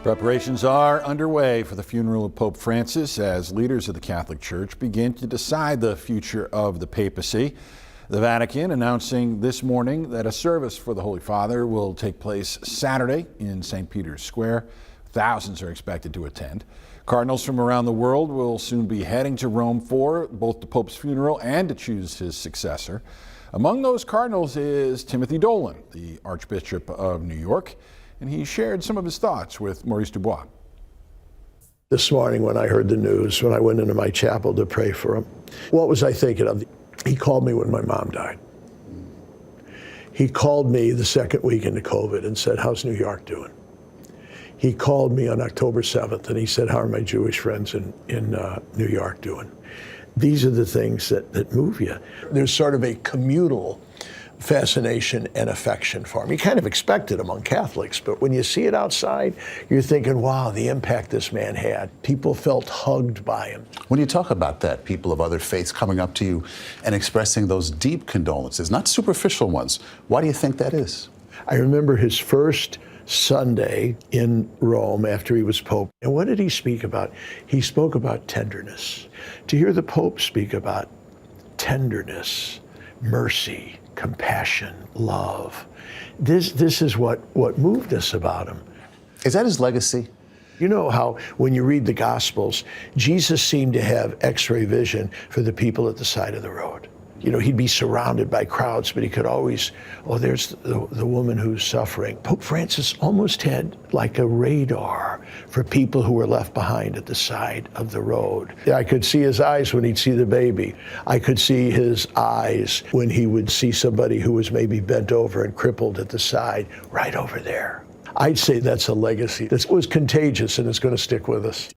Preparations are underway for the funeral of Pope Francis as leaders of the Catholic Church begin to decide the future of the papacy. The Vatican announcing this morning that a service for the Holy Father will take place Saturday in St. Peter's Square. Thousands are expected to attend. Cardinals from around the world will soon be heading to Rome for both the Pope's funeral and to choose his successor. Among those cardinals is Timothy Dolan, the Archbishop of New York, and he shared some of his thoughts with Maurice Dubois. This morning when I heard the news, when I went into my chapel to pray for him, what was I thinking of? He called me when my mom died. He called me the second week into COVID and said, "How's New York doing?" He called me on October 7th and he said, "How are my Jewish friends in New York doing?" These are the things that move you. There's sort of a communal fascination and affection for him. You kind of expect it among Catholics, but when you see it outside, you're thinking, wow, the impact this man had. People felt hugged by him. When you talk about that, people of other faiths coming up to you and expressing those deep condolences, not superficial ones, why do you think that is? I remember his first Sunday in Rome after he was Pope. And what did he speak about? He spoke about tenderness. To hear the Pope speak about tenderness, mercy, compassion, love. This is what moved us about him. Is that his legacy? You know how when you read the Gospels, Jesus seemed to have X-ray vision for the people at the side of the road. You know, he'd be surrounded by crowds, but he could always, oh, there's the woman who's suffering. Pope Francis almost had like a radar for people who were left behind at the side of the road. I could see his eyes when he'd see the baby. I could see his eyes when he would see somebody who was maybe bent over and crippled at the side, right over there. I'd say that's a legacy that was contagious and is going to stick with us.